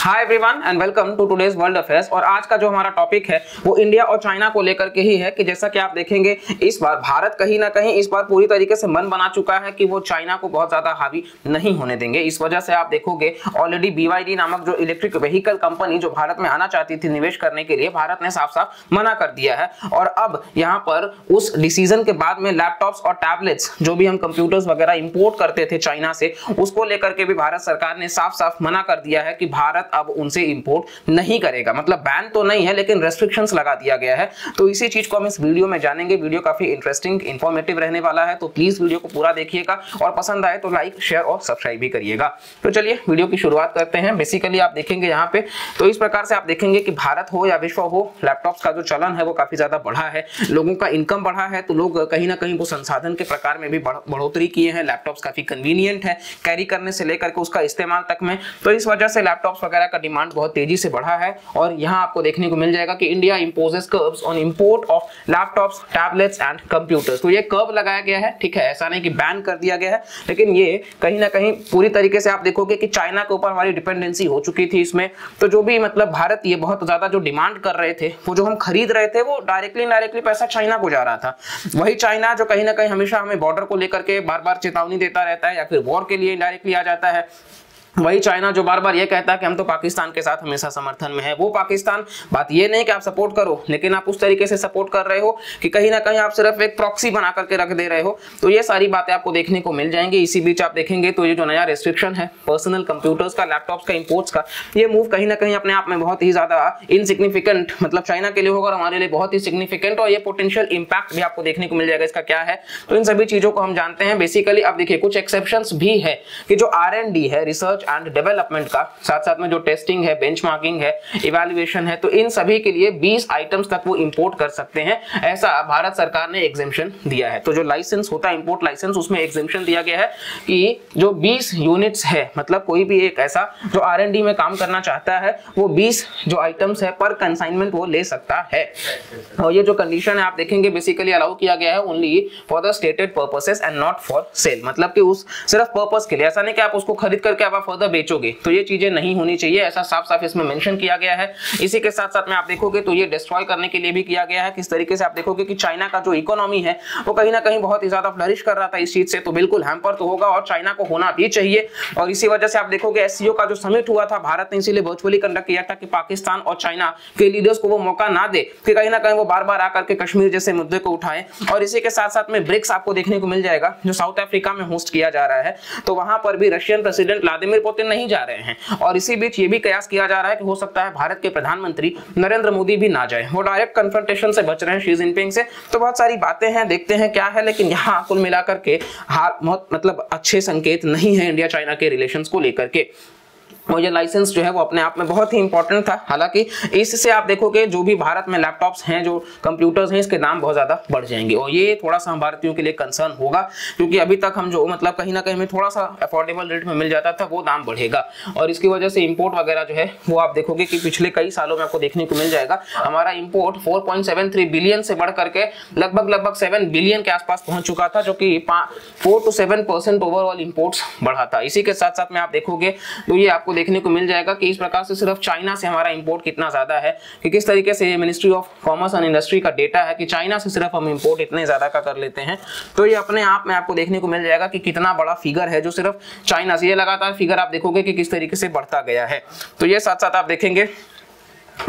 Hi everyone and welcome to today's world affairs. और आज का जो हमारा टॉपिक है वो इंडिया और चाइना को लेकर के ही है कि जैसा कि आप देखेंगे इस बार भारत कहीं ना कहीं इस बार पूरी तरीके से मन बना चुका है कि वो चाइना को बहुत ज्यादा हावी नहीं होने देंगे। इस वजह से आप देखोगे ऑलरेडी BYD नामक जो इलेक्ट्रिक व्हीकल कंपनी जो भारत में आना चाहती थी निवेश करने के लिए, भारत ने साफ साफ मना कर दिया है। और अब यहाँ पर उस डिसीजन के बाद में लैपटॉप्स और टैबलेट्स जो भी हम कंप्यूटर्स वगैरह इंपोर्ट करते थे चाइना से, उसको लेकर के भी भारत सरकार ने साफ साफ मना कर दिया है कि भारत अब उनसे इंपोर्ट नहीं करेगा। मतलब बैन तो नहीं है लेकिन रेस्ट्रिक्शंस लगा दिया गया है। तो इसी चीज को हम इस वीडियो में जानेंगे। वीडियो काफी इंटरेस्टिंग इंफॉर्मेटिव रहने वाला है, तो प्लीज वीडियो को पूरा देखिएगा और पसंद आए तो लाइक शेयर और सब्सक्राइब भी करिएगा। तो चलिए वीडियो की शुरुआत करते हैं। बेसिकली आप देखेंगे यहाँ पे तो इस प्रकार से आप देखेंगे कि भारत हो या विश्व हो, लैपटॉप्स का जो चलन है वो काफी ज्यादा बढ़ा है, लोगों का इनकम बढ़ा है, तो लोग कहीं ना कहीं वो संसाधन के प्रकार में भी बढ़ोतरी किए हैं। लैपटॉप्स काफी कन्वीनियंट है कैरी करने से लेकर के उसका इस्तेमाल तक में, तो इस वजह से लैपटॉप्स वगैरह का डिमांड बहुत तेजी से बढ़ा है। और यहाँ आपको देखने को मिल जाएगा कि India imposes curves on import of laptops, tablets and computers. तो ये कर्व लगाया गया है, ठीक है, ऐसा नहीं कि बैन कर दिया गया है, लेकिन ये कहीं ना कहीं पूरी तरीके से आप देखोगे कि चाइना के ऊपर हमारी डिपेंडेंसी हो चुकी थी इसमें। तो जो भी मतलब भारत ये बहुत ज्यादा जो डिमांड कर रहे थे, वो जो हम खरीद रहे थे, वो डायरेक्टली इनडायरेक्टली पैसा चाइना को जा रहा था। वही चाइना जो कहीं ना कहीं हमेशा हमें बॉर्डर को लेकर के बार बार चेतावनी देता रहता है या फिर वॉर के लिए इनडायरेक्टली आ जाता है, वही चाइना जो बार बार ये कहता है कि हम तो पाकिस्तान के साथ हमेशा समर्थन में है। वो पाकिस्तान, बात ये नहीं कि आप सपोर्ट करो, लेकिन आप उस तरीके से सपोर्ट कर रहे हो कि कहीं ना कहीं आप सिर्फ एक प्रॉक्सी बना करके रख दे रहे हो। तो ये सारी बातें आपको देखने को मिल जाएंगी। इसी बीच आप देखेंगे तो ये जो नया रेस्ट्रिक्शन है पर्सनल कंप्यूटर्स का, लैपटॉप्स का, इंपोर्ट्स का, ये मूव कहीं ना कहीं अपने आप में बहुत ही ज्यादा इनसिग्निफिकेंट, मतलब चाइना के लिए होगा और हमारे लिए बहुत ही सिग्निफिकेंट, और ये पोटेंशियल इंपैक्ट भी आपको देखने को मिल जाएगा। इसका क्या है तो इन सभी चीजों को हम जानते हैं। बेसिकली आप देखिए कुछ एक्सेप्शंस भी है कि जो R&D है, रिसर्च एंड डेवलपमेंट का, साथ साथ में जो टेस्टिंग है, बेंचमार्किंग है, इवैल्यूएशन है, तो इन सभी के लिए 20 आइटम्स तक वो इंपोर्ट कर सकते हैं, ऐसा भारत सरकार ने एग्जेम्पशन दिया है। तो जो लाइसेंस होता है इंपोर्ट लाइसेंस, उसमें एग्जेम्पशन दिया गया है कि जो 20 यूनिट्स है, मतलब कोई भी एक ऐसा जो R&D में काम करना चाहता है, वो 20 जो आइटम्स है पर कंसाइनमेंट वो ले सकता है। और ये जो कंडीशन है आप देखेंगे बेसिकली अलाउ किया गया है only for the stated purposes and not for sale, मतलब कि उस सिर्फ पर्पस के लिए, ऐसा नहीं कि आप उसको खरीद करके आप फर्दर बेचोगे, तो ये चीजें नहीं होनी चाहिए, ऐसा साफ साफ इसमें मेंशन किया गया है। इसी के साथ साथ में आप देखोगे तो ये डिस्ट्रॉय करने के लिए भी किया गया है। किस तरीके से आप देखोगे कि चाइना का जो इकोनॉमी है वो कहीं ना कहीं बहुत ही ज्यादा फ्लरिश कर रहा था इस चीज से, तो बिल्कुल हैम्पर तो होगा और चाइना को होना भी चाहिए। और इसी वजह से आप देखोगे SCO का जो समिट हुआ था, भारत ने इसीलिए वर्चुअली कंडक्ट किया था कि पाकिस्तान और चाइना के लीडर्स को वो मौका ना दे कि कहीं ना कहीं वो बार बार आकर के कश्मीर जैसे मुद्दे को उठाएं। और इसी के साथ साथ में ब्रिक्स आपको देखने को मिल जाएगा जो साउथ अफ्रीका में होस्ट किया जा रहा है, तो वहां पर भी रशियन प्रेसिडेंट व्लादिमीर पुतिन नहीं जा रहे हैं। और इसी बीच ये भी कयास किया जा रहा है कि हो सकता है भारत के प्रधानमंत्री नरेंद्र मोदी भी ना जाए, वो डायरेक्ट कन्फ्रंटेशन से बच रहे हैं शी जिनपिंग से। तो बहुत सारी बातें हैं, देखते हैं क्या है, लेकिन यहाँ कुल मिलाकर के बहुत मतलब अच्छे संकेत नहीं है इंडिया चाइना के रिलेशंस को लेकर के। और ये लाइसेंस जो है वो अपने आप में बहुत ही इंपॉर्टेंट था। हालांकि इससे आप देखोगे जो भी भारत में लैपटॉप्स हैं, जो कंप्यूटर्स हैं, इसके दाम बहुत ज्यादा बढ़ जाएंगे और ये थोड़ा सा हम भारतीयों के लिए कंसर्न होगा, क्योंकि अभी तक हम जो मतलब कहीं ना कहीं में थोड़ा सा अफोर्डेबल रेट में मिल जाता था, वो दाम बढ़ेगा। और इसकी वजह से इंपोर्ट वगैरह जो है वो आप देखोगे कि पिछले कई सालों में आपको देखने को मिल जाएगा हमारा इंपोर्ट 4.73 बिलियन से बढ़ करके लगभग 7 बिलियन के आसपास पहुंच चुका था, जो कि 4 to 7% ओवरऑल इंपोर्ट्स बढ़ा था। इसी के साथ साथ में आप देखोगे तो ये आपको देखने को मिल जाएगा कि इस प्रकार से सिर्फ चाइना से हमारा इंपोर्ट कितना ज्यादा है, कि किस तरीके से ये ministry of commerce and industry का डेटा है कि चाइना से सिर्फ हम इंपोर्ट इतने ज्यादा का कर लेते हैं। तो ये अपने आप में आपको देखने को मिल जाएगा कि कितना बड़ा फिगर है जो सिर्फ चाइना से, ये लगातार फिगर आप देखोगे कि किस तरीके से बढ़ता गया है। तो ये साथ साथ आप देखेंगे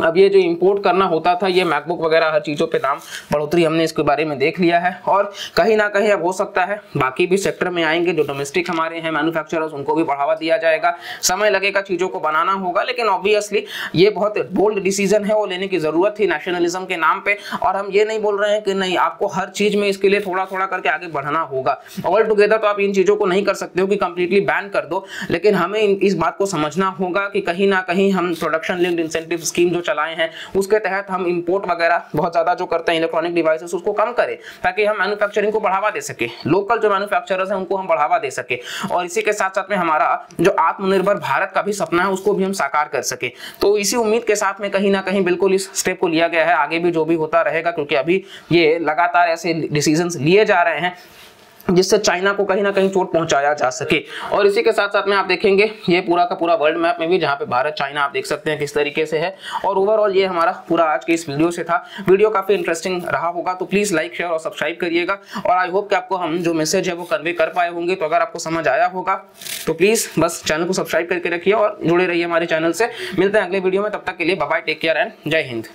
अब ये जो इंपोर्ट करना होता था, ये मैकबुक वगैरह हर चीज़ों पे दाम बढ़ोतरी हमने इसके बारे में देख लिया है। और कहीं ना कहीं अब हो सकता है बाकी भी सेक्टर में आएंगे, जो डोमेस्टिक हमारे हैं मैन्युफैक्चरर्स, उनको भी बढ़ावा दिया जाएगा। समय लगेगा, चीज़ों को बनाना होगा, लेकिन ऑब्वियसली ये बहुत बोल्ड डिसीजन है, वो लेने की जरूरत थी नेशनलिज्म के नाम पे। और हम ये नहीं बोल रहे हैं कि नहीं, आपको हर चीज में इसके लिए थोड़ा थोड़ा करके आगे बढ़ना होगा। ऑल टुगेदर तो आप इन चीजों को नहीं कर सकते हो कि कंप्लीटली बैन कर दो, लेकिन हमें इस बात को समझना होगा कि कहीं ना कहीं हम प्रोडक्शन लिंक्ड इंसेंटिव स्कीम जो चलाए हैं उसके तहत हम इंपोर्ट वगैरह बहुत ज्यादा जो करते हैं इलेक्ट्रॉनिक डिवाइसेस, उसको कम करें ताकि हम मैन्युफैक्चरिंग को बढ़ावा दे सके, लोकल जो मैन्युफैक्चरर्स हैं उनको हम बढ़ावा दे सके। और इसी के साथ साथ में हमारा जो आत्मनिर्भर भारत का भी सपना है उसको भी हम साकार कर सके। तो इसी उम्मीद के साथ में कहीं ना कहीं बिल्कुल इस स्टेप को लिया गया है। आगे भी जो भी होता रहेगा, क्योंकि अभी ये लगातार ऐसे डिसीजंस लिए जा रहे हैं जिससे चाइना को कहीं ना कहीं चोट पहुंचाया जा सके। और इसी के साथ साथ में आप देखेंगे ये पूरा का पूरा वर्ल्ड मैप में भी जहां पे भारत चाइना आप देख सकते हैं किस तरीके से है। और ओवरऑल ये हमारा पूरा आज के इस वीडियो से था। वीडियो काफी इंटरेस्टिंग रहा होगा तो प्लीज लाइक शेयर और सब्सक्राइब करिएगा। और आई होप कि आपको हम जो मैसेज है वो कन्वे कर पाए होंगे। तो अगर आपको समझ आया होगा तो प्लीज बस चैनल को सब्सक्राइब करके रखिए और जुड़े रहिए हमारे चैनल से। मिलते हैं अगले वीडियो में, तब तक के लिए bye bye, take care and जय हिंद।